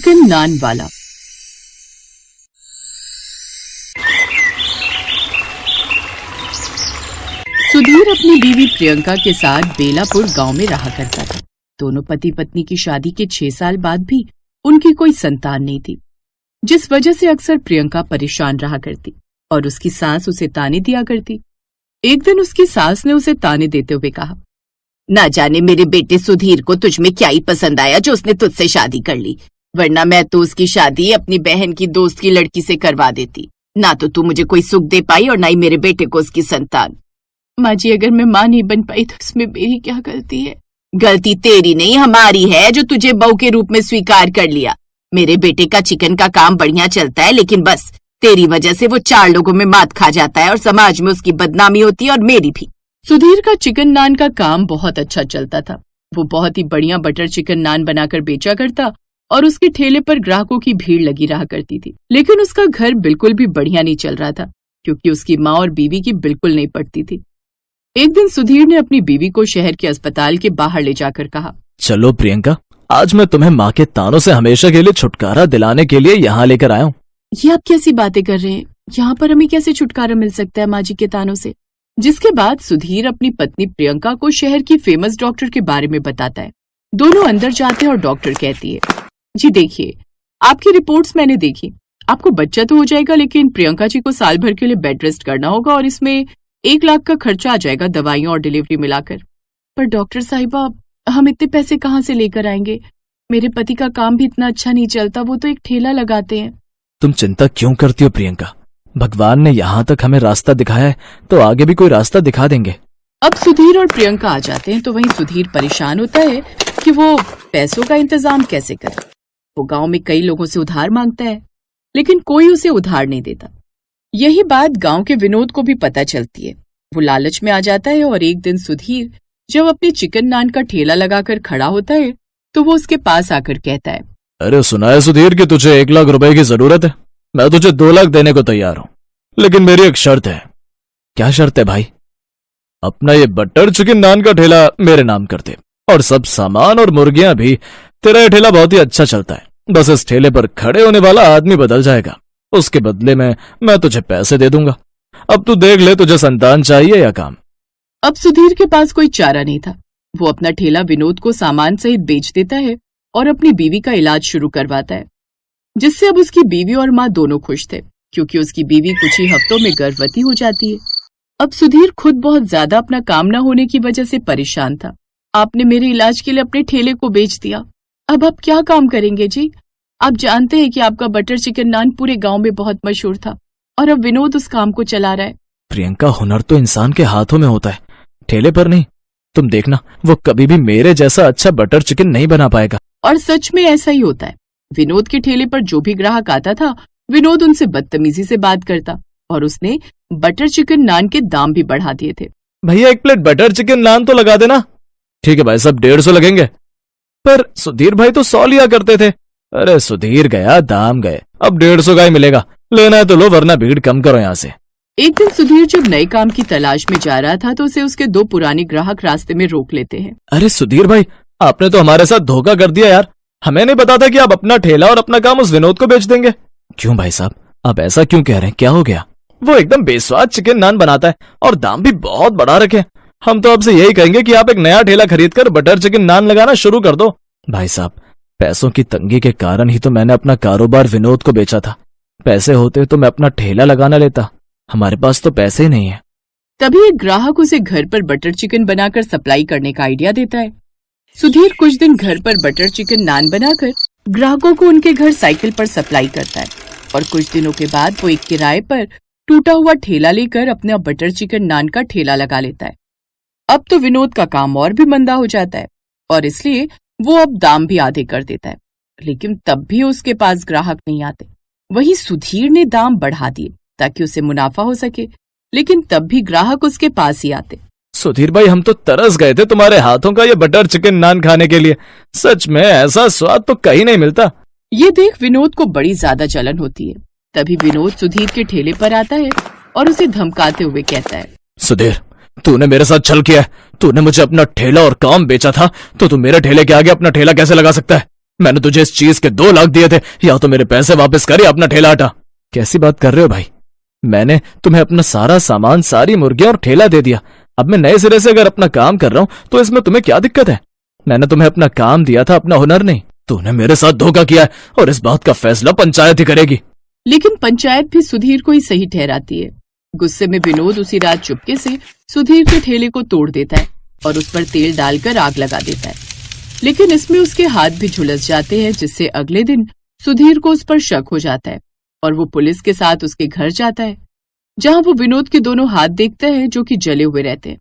Chicken नान वाला। सुधीर अपनी बीवी प्रियंका के साथ बेलापुर गांव में रहा करता था। दोनों पति पत्नी की शादी के 6 साल बाद भी उनकी कोई संतान नहीं थी, जिस वजह से अक्सर प्रियंका परेशान रहा करती और उसकी सास उसे ताने दिया करती। एक दिन उसकी सास ने उसे ताने देते हुए कहा, ना जाने मेरे बेटे सुधीर को तुझ में क्या ही पसंद आया जो उसने तुझसे शादी कर ली, वरना मैं तो उसकी शादी अपनी बहन की दोस्त की लड़की से करवा देती। ना तो तू मुझे कोई सुख दे पाई और ना ही मेरे बेटे को उसकी संतान। माँ जी, अगर मैं माँ नहीं बन पाई तो इसमें मेरी क्या गलती है? गलती तेरी नहीं हमारी है, जो तुझे बहू के रूप में स्वीकार कर लिया। मेरे बेटे का चिकन का काम बढ़िया चलता है, लेकिन बस तेरी वजह से वो 4 लोगों में मात खा जाता है और समाज में उसकी बदनामी होती है और मेरी भी। सुधीर का चिकन नान का काम बहुत अच्छा चलता था। वो बहुत ही बढ़िया बटर चिकन नान बनाकर बेचा करता और उसके ठेले पर ग्राहकों की भीड़ लगी रहा करती थी। लेकिन उसका घर बिल्कुल भी बढ़िया नहीं चल रहा था, क्योंकि उसकी माँ और बीवी की बिल्कुल नहीं पटती थी। एक दिन सुधीर ने अपनी बीवी को शहर के अस्पताल के बाहर ले जाकर कहा, चलो प्रियंका, आज मैं तुम्हें माँ के तानों से हमेशा के लिए छुटकारा दिलाने के लिए यहाँ लेकर आया हूँ। ये आप कैसी बातें कर रहे हैं? यहाँ पर हमें कैसे छुटकारा मिल सकता है माँ जी के तानों से? जिसके बाद सुधीर अपनी पत्नी प्रियंका को शहर की फेमस डॉक्टर के बारे में बताता है। दोनों अंदर जाते हैं और डॉक्टर कहती है, जी देखिए, आपकी रिपोर्ट्स मैंने देखी, आपको बच्चा तो हो जाएगा, लेकिन प्रियंका जी को साल भर के लिए बेड रेस्ट करना होगा और इसमें 1 लाख का खर्चा आ जाएगा, दवाइयों और डिलीवरी मिलाकर। पर डॉक्टर साहिबा, हम इतने पैसे कहाँ से लेकर आएंगे? मेरे पति का काम भी इतना अच्छा नहीं चलता, वो तो एक ठेला लगाते हैं। तुम चिंता क्यों करती हो प्रियंका? भगवान ने यहाँ तक हमें रास्ता दिखाया है तो आगे भी कोई रास्ता दिखा देंगे। अब सुधीर और प्रियंका आ जाते हैं तो वहीं सुधीर परेशान होता है कि वो पैसों का इंतजाम कैसे करे। वो गांव में कई लोगों से उधार मांगता है, लेकिन कोई उसे उधार नहीं देता। यही बात गांव के विनोद को भी पता चलती है। वो लालच में आ जाता है और एक दिन सुधीर जब अपनी चिकन नान का ठेला लगाकर खड़ा होता है तो वो उसके पास आकर कहता है, अरे सुना है सुधीर कि तुझे 1 लाख रुपए की जरूरत है? मैं तुझे 2 लाख देने को तैयार हूँ, लेकिन मेरी एक शर्त है। क्या शर्त है भाई? अपना ये बटर चिकन नान का ठेला मेरे नाम कर दे और सब सामान और मुर्गियां भी। तेरा ये ठेला बहुत ही अच्छा चलता है, बस इस ठेले पर खड़े होने वाला आदमी बदल जाएगा, उसके बदले में मैं तुझे पैसे दे दूंगा। अब तू देख ले, तुझे संतान चाहिए या काम? अब सुधीर के पास कोई चारा नहीं था। वो अपना ठेला विनोद को सामान सहित बेच देता है और अपनी बीवी का इलाज शुरू करवाता है, जिससे अब उसकी बीवी और माँ दोनों खुश थे, क्योंकि उसकी बीवी कुछ ही हफ्तों में गर्भवती हो जाती है। अब सुधीर खुद बहुत ज्यादा अपना काम न होने की वजह से परेशान था। आपने मेरे इलाज के लिए अपने ठेले को बेच दिया, अब आप क्या काम करेंगे जी? आप जानते हैं कि आपका बटर चिकन नान पूरे गांव में बहुत मशहूर था और अब विनोद उस काम को चला रहा है। प्रियंका, हुनर तो इंसान के हाथों में होता है, ठेले पर नहीं। तुम देखना, वो कभी भी मेरे जैसा अच्छा बटर चिकन नहीं बना पाएगा। और सच में ऐसा ही होता है। विनोद के ठेले पर जो भी ग्राहक आता था, विनोद उनसे बदतमीजी से बात करता और उसने बटर चिकन नान के दाम भी बढ़ा दिए थे। भैया 1 प्लेट बटर चिकन नान तो लगा देना। ठीक है भाई साहब, 150 लगेंगे। पर सुधीर भाई तो 100 लिया करते थे। अरे सुधीर गया, दाम गए, अब 150 का ही मिलेगा। लेना है तो लो, वरना भीड़ कम करो यहाँ से। एक दिन सुधीर जब नए काम की तलाश में जा रहा था तो उसे उसके 2 पुराने ग्राहक रास्ते में रोक लेते हैं। अरे सुधीर भाई, आपने तो हमारे साथ धोखा कर दिया यार। हमें नहीं पता था कि आप अपना ठेला और अपना काम उस विनोद को बेच देंगे। क्यों भाई साहब, आप ऐसा क्यों कह रहे हैं? क्या हो गया? वो एकदम बेस्वाद चिकन नान बनाता है और दाम भी बहुत बढ़ा रखे। हम तो आपसे यही कहेंगे कि आप एक नया ठेला खरीदकर बटर चिकन नान लगाना शुरू कर दो। भाई साहब, पैसों की तंगी के कारण ही तो मैंने अपना कारोबार विनोद को बेचा था। पैसे होते तो मैं अपना ठेला लगाना लेता। हमारे पास तो पैसे ही नहीं है। तभी एक ग्राहक उसे घर पर बटर चिकन बनाकर सप्लाई करने का आइडिया देता है। सुधीर कुछ दिन घर पर बटर चिकन नान बनाकर ग्राहकों को उनके घर साइकिल पर सप्लाई करता है और कुछ दिनों के बाद वो एक किराए पर टूटा हुआ ठेला लेकर अपना बटर चिकन नान का ठेला लगा लेता है। अब तो विनोद का काम और भी मंदा हो जाता है और इसलिए वो अब दाम भी आधे कर देता है, लेकिन तब भी उसके पास ग्राहक नहीं आते। वहीं सुधीर ने दाम बढ़ा दिए ताकि उसे मुनाफा हो सके, लेकिन तब भी ग्राहक उसके पास ही आते। सुधीर भाई, हम तो तरस गए थे तुम्हारे हाथों का ये बटर चिकन नान खाने के लिए। सच में ऐसा स्वाद तो कहीं नहीं मिलता। ये देख विनोद को बड़ी ज्यादा जलन होती है। तभी विनोद सुधीर के ठेले पर आता है और उसे धमकाते हुए कहता है, सुधीर, तूने मेरे साथ छल किया है। तूने मुझे अपना ठेला और काम बेचा था, तो तू मेरे ठेले के आगे अपना ठेला कैसे लगा सकता है? मैंने तुझे इस चीज के 2 लाख दिए थे, या तो मेरे पैसे वापस कर या अपना ठेला हटा। कैसी बात कर रहे हो भाई? मैंने तुम्हें अपना सारा सामान, सारी मुर्गियां और ठेला दे दिया। अब मैं नए सिरे से अगर अपना काम कर रहा हूं तो इसमें तुम्हें क्या दिक्कत है? मैंने तुम्हें अपना काम दिया था, अपना हुनर नहीं। तूने मेरे साथ धोखा किया है और इस बात का फैसला पंचायत ही करेगी। लेकिन पंचायत भी सुधीर को ही सही ठहराती है। गुस्से में विनोद उसी रात चुपके से सुधीर के ठेले को तोड़ देता है और उस पर तेल डालकर आग लगा देता है। लेकिन इसमें उसके हाथ भी झुलस जाते हैं, जिससे अगले दिन सुधीर को उस पर शक हो जाता है और वो पुलिस के साथ उसके घर जाता है, जहां वो विनोद के दोनों हाथ देखता है जो कि जले हुए रहते हैं,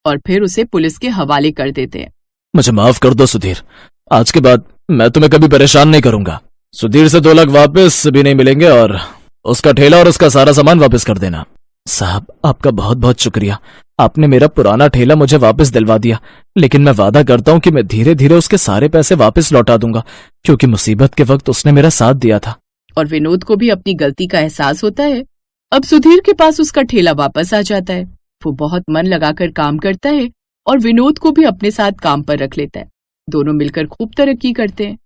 और फिर उसे पुलिस के हवाले कर देते हैं। मुझे माफ कर दो सुधीर, आज के बाद मैं तुम्हें कभी परेशान नहीं करूंगा। सुधीर से 2 लाख वापस भी नहीं मिलेंगे और उसका ठेला और उसका सारा सामान वापस कर देना। साहब, आपका बहुत बहुत शुक्रिया। आपने मेरा पुराना ठेला मुझे वापस दिलवा दिया, लेकिन मैं वादा करता हूं कि मैं धीरे धीरे उसके सारे पैसे वापस लौटा दूंगा, क्योंकि मुसीबत के वक्त उसने मेरा साथ दिया था। और विनोद को भी अपनी गलती का एहसास होता है। अब सुधीर के पास उसका ठेला वापस आ जाता है। वो बहुत मन लगाकर काम करता है और विनोद को भी अपने साथ काम पर रख लेता है। दोनों मिलकर खूब तरक्की करते हैं।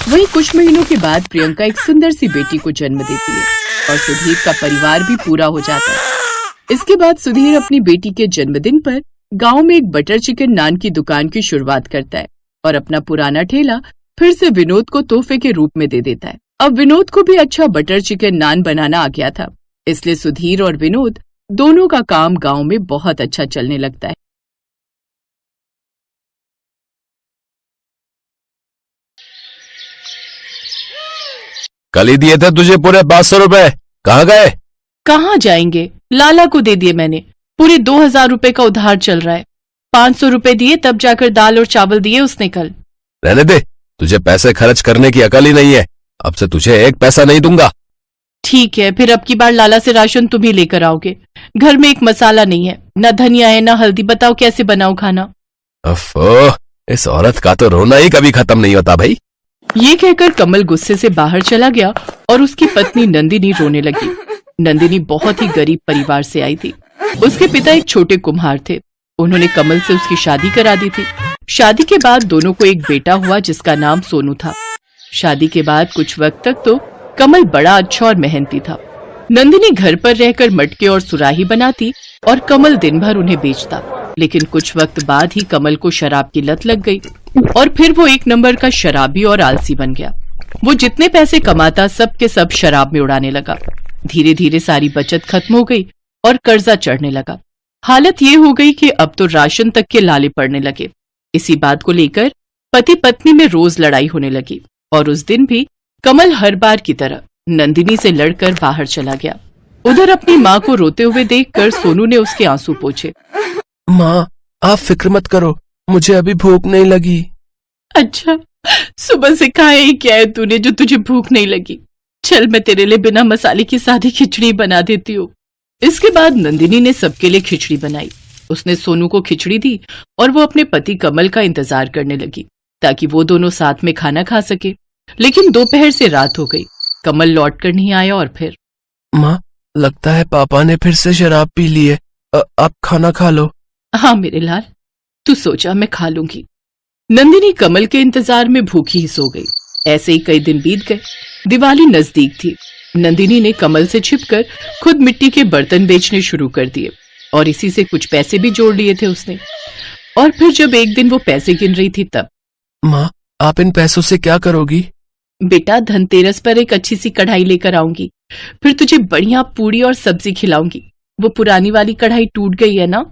वहीं कुछ महीनों के बाद प्रियंका एक सुंदर सी बेटी को जन्म देती है और सुधीर का परिवार भी पूरा हो जाता है। इसके बाद सुधीर अपनी बेटी के जन्मदिन पर गांव में एक बटर चिकन नान की दुकान की शुरुआत करता है और अपना पुराना ठेला फिर से विनोद को तोहफे के रूप में दे देता है। अब विनोद को भी अच्छा बटर चिकन नान बनाना आ गया था, इसलिए सुधीर और विनोद दोनों का काम गांव में बहुत अच्छा चलने लगता है। कल ही दिए थे तुझे पूरे 500 रुपए, कहाँ गए? कहाँ जाएंगे, लाला को दे दिए मैंने। पूरे 2000 रुपए का उधार चल रहा है। 500 रुपए दिए तब जाकर दाल और चावल दिए उसने कल। रहने दे, तुझे पैसे खर्च करने की अकल ही नहीं है। अब से तुझे 1 पैसा नहीं दूंगा। ठीक है, फिर अब की बार लाला से राशन तुम ही लेकर आओगे। घर में एक मसाला नहीं है, न धनिया है न हल्दी। बताओ कैसे बनाऊं खाना? अफ़ो, इस औरत का तो रोना ही कभी खत्म नहीं होता भाई। ये कहकर कमल गुस्से से बाहर चला गया और उसकी पत्नी नंदिनी रोने लगी। नंदिनी बहुत ही गरीब परिवार से आई थी। उसके पिता एक छोटे कुम्हार थे। उन्होंने कमल से उसकी शादी करा दी थी। शादी के बाद दोनों को एक बेटा हुआ जिसका नाम सोनू था। शादी के बाद कुछ वक्त तक तो कमल बड़ा अच्छा और मेहनती था। नंदिनी घर पर रहकर मटके और सुराही बनाती और कमल दिन भर उन्हें बेचता। लेकिन कुछ वक्त बाद ही कमल को शराब की लत लग गई और फिर वो 1 नंबर का शराबी और आलसी बन गया। वो जितने पैसे कमाता सब के सब शराब में उड़ाने लगा। धीरे धीरे सारी बचत खत्म हो गई और कर्जा चढ़ने लगा। हालत ये हो गई कि अब तो राशन तक के लाले पड़ने लगे। इसी बात को लेकर पति पत्नी में रोज लड़ाई होने लगी और उस दिन भी कमल हर बार की तरह नंदिनी से लड़कर बाहर चला गया। उधर अपनी माँ को रोते हुए देखकर सोनू ने उसके आंसू पोंछे। माँ, आप फिक्र मत करो, मुझे अभी भूख नहीं लगी। अच्छा, सुबह से खाया ही क्या है तूने जो तुझे भूख नहीं लगी? चल मैं तेरे लिए बिना मसाले की सादी खिचड़ी बना देती हूँ। इसके बाद नंदिनी ने सबके लिए खिचड़ी बनाई। उसने सोनू को खिचड़ी दी और वो अपने पति कमल का इंतजार करने लगी ताकि वो दोनों साथ में खाना खा सके। लेकिन दोपहर से रात हो गई, कमल लौट कर नहीं आया। और फिर माँ, लगता है पापा ने फिर से शराब पी ली है। आप खाना खा लो। हाँ मेरे लाल, तू सोचा मैं खा लूंगी। नंदिनी कमल के इंतजार में भूखी ही सो गई। ऐसे ही कई दिन बीत गए। दिवाली नजदीक थी। नंदिनी ने कमल से छिपकर खुद मिट्टी के बर्तन बेचने शुरू कर दिए और इसी से कुछ पैसे भी जोड़ लिए थे उसने। और फिर जब एक दिन वो पैसे गिन रही थी तब। माँ, आप इन पैसों से क्या करोगी? बेटा, धनतेरस पर एक अच्छी सी कढ़ाई लेकर आऊंगी, फिर तुझे बढ़िया पूड़ी और सब्जी खिलाऊंगी। वो पुरानी वाली कढ़ाई टूट गई है ना।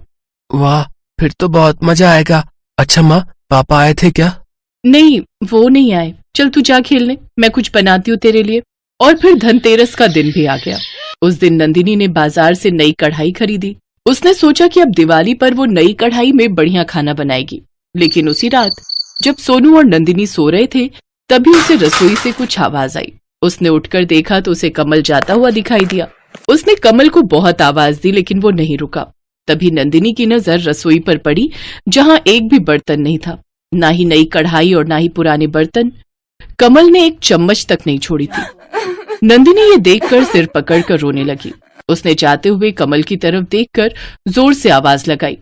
वाह, फिर तो बहुत मजा आएगा। अच्छा माँ, पापा आए थे क्या? नहीं, वो नहीं आए। चल तू जा खेलने, मैं कुछ बनाती हूँ तेरे लिए। और फिर धनतेरस का दिन भी आ गया। उस दिन नंदिनी ने बाजार से नई कढ़ाई खरीदी। उसने सोचा कि अब दिवाली पर वो नई कढ़ाई में बढ़िया खाना बनाएगी। लेकिन उसी रात जब सोनू और नंदिनी सो रहे थे तभी उसे रसोई से कुछ आवाज आई। उसने उठकर देखा तो उसे कमल जाता हुआ दिखाई दिया। उसने कमल को बहुत आवाज दी लेकिन वो नहीं रुका। तभी नंदिनी की नजर रसोई पर पड़ी जहाँ एक भी बर्तन नहीं था, ना ही नई कढ़ाई और ना ही पुराने बर्तन। कमल ने एक चम्मच तक नहीं छोड़ी थी। नंदिनी ये देखकर सिर पकड़कर रोने लगी। उसने जाते हुए कमल की तरफ देखकर जोर से आवाज लगाई,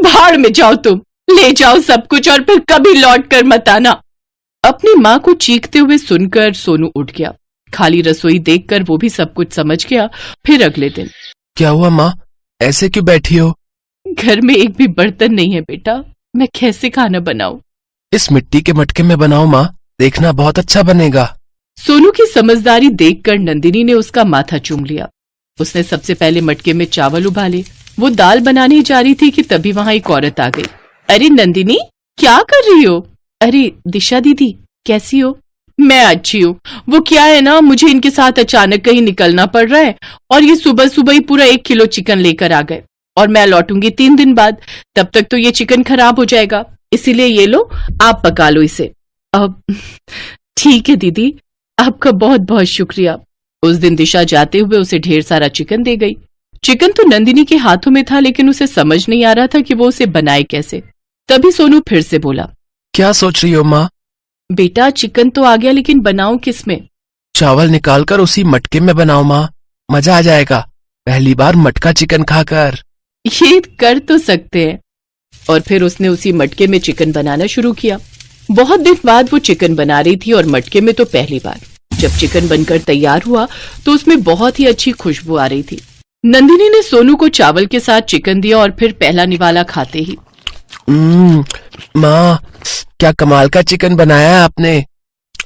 भाड़ में जाओ तुम, ले जाओ सब कुछ और फिर कभी लौट कर मत आना। अपनी माँ को चीखते हुए सुनकर सोनू उठ गया। खाली रसोई देखकर वो भी सब कुछ समझ गया। फिर अगले दिन, क्या हुआ माँ, ऐसे क्यों बैठी हो? घर में एक भी बर्तन नहीं है बेटा, मैं कैसे खाना बनाऊं? इस मिट्टी के मटके में बनाओ माँ, देखना बहुत अच्छा बनेगा। सोनू की समझदारी देखकर नंदिनी ने उसका माथा चूम लिया। उसने सबसे पहले मटके में चावल उबाले। वो दाल बनाने जा रही थी कि तभी वहां एक औरत आ गई। अरे नंदिनी, क्या कर रही हो? अरे दिशा दीदी, कैसी हो? मैं अच्छी हूँ। वो क्या है ना, मुझे इनके साथ अचानक कहीं निकलना पड़ रहा है और ये सुबह सुबह ही पूरा 1 किलो चिकन लेकर आ गए और मैं लौटूंगी 3 दिन बाद। तब तक तो ये चिकन खराब हो जाएगा, इसीलिए ये लो, आप पका लो इसे। अब ठीक है दीदी, आपका बहुत बहुत शुक्रिया। उस दिन दिशा जाते हुए उसे ढेर सारा चिकन दे गई। चिकन तो नंदिनी के हाथों में था, लेकिन उसे समझ नहीं आ रहा था कि वो उसे बनाए कैसे। तभी सोनू फिर से बोला, क्या सोच रही हो माँ? बेटा चिकन तो आ गया, लेकिन बनाऊं किसमें? चावल निकालकर उसी मटके में बनाओ माँ, मजा आ जाएगा, पहली बार मटका चिकन खाकर। ये कर तो सकते हैं। और फिर उसने उसी मटके में चिकन बनाना शुरू किया। बहुत दिन बाद वो चिकन बना रही थी और मटके में तो पहली बार। जब चिकन बनकर तैयार हुआ तो उसमें बहुत ही अच्छी खुशबू आ रही थी। नंदिनी ने सोनू को चावल के साथ चिकन दिया और फिर पहला निवाला खाते ही, माँ, क्या कमाल का चिकन बनाया है आपने।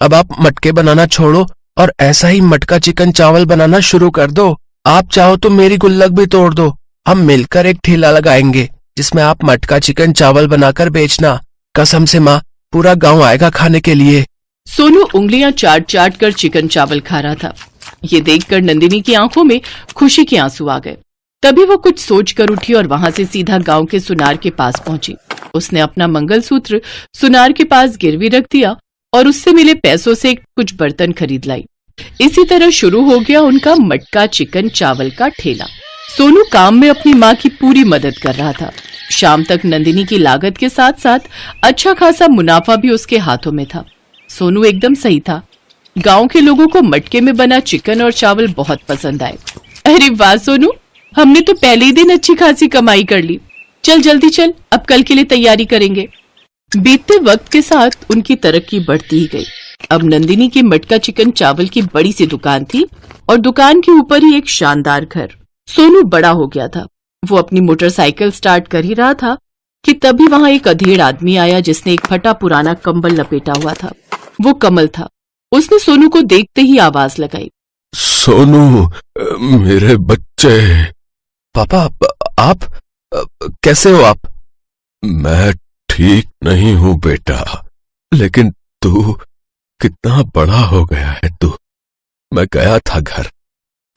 अब आप मटके बनाना छोड़ो और ऐसा ही मटका चिकन चावल बनाना शुरू कर दो। आप चाहो तो मेरी गुल्लक भी तोड़ दो, हम मिलकर एक ठेला लगाएंगे जिसमें आप मटका चिकन चावल बनाकर बेचना। कसम से माँ, पूरा गांव आएगा खाने के लिए। सोनू उंगलियां चाट चाट कर चिकन चावल खा रहा था। ये देखकर नंदिनी की आंखों में खुशी के आंसू आ गए। तभी वो कुछ सोच कर उठी और वहां से सीधा गांव के सुनार के पास पहुंची। उसने अपना मंगलसूत्र सुनार के पास गिरवी रख दिया और उससे मिले पैसों से कुछ बर्तन खरीद लाई। इसी तरह शुरू हो गया उनका मटका चिकन चावल का ठेला। सोनू काम में अपनी माँ की पूरी मदद कर रहा था। शाम तक नंदिनी की लागत के साथ साथ अच्छा खासा मुनाफा भी उसके हाथों में था। सोनू एकदम सही था। गांव के लोगों को मटके में बना चिकन और चावल बहुत पसंद आए। अरे वाह सोनू, हमने तो पहले ही दिन अच्छी खासी कमाई कर ली। चल जल्दी चल, अब कल के लिए तैयारी करेंगे। बीतते वक्त के साथ उनकी तरक्की बढ़ती ही गई। अब नंदिनी की मटका चिकन चावल की बड़ी सी दुकान थी और दुकान के ऊपर ही एक शानदार घर। सोनू बड़ा हो गया था। वो अपनी मोटरसाइकिल स्टार्ट कर ही रहा था कि तभी वहां एक अधेड़ आदमी आया जिसने एक फटा पुराना कंबल लपेटा हुआ था। वो कमल था। उसने सोनू को देखते ही आवाज लगाई, सोनू, मेरे बच्चे। पापा, आप कैसे हो आप? मैं ठीक नहीं हूँ बेटा, लेकिन तू कितना बड़ा हो गया है तू। मैं गया था घर,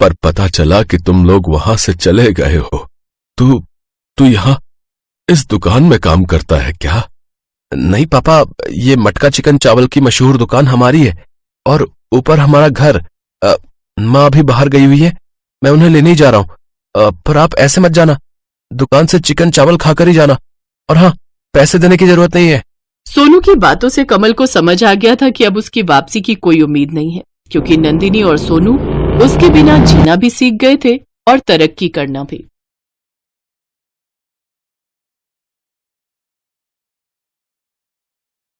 पर पता चला कि तुम लोग वहां से चले गए हो। तू यहाँ इस दुकान में काम करता है क्या? नहीं पापा, ये मटका चिकन चावल की मशहूर दुकान हमारी है और ऊपर हमारा घर। माँ अभी बाहर गई हुई है, मैं उन्हें लेने ही जा रहा हूँ। पर आप ऐसे मत जाना, दुकान से चिकन चावल खाकर ही जाना, और हाँ, पैसे देने की जरूरत नहीं है। सोनू की बातों से कमल को समझ आ गया था कि अब उसकी वापसी की कोई उम्मीद नहीं है, क्योंकि नंदिनी और सोनू उसके बिना जीना भी सीख गए थे और तरक्की करना भी।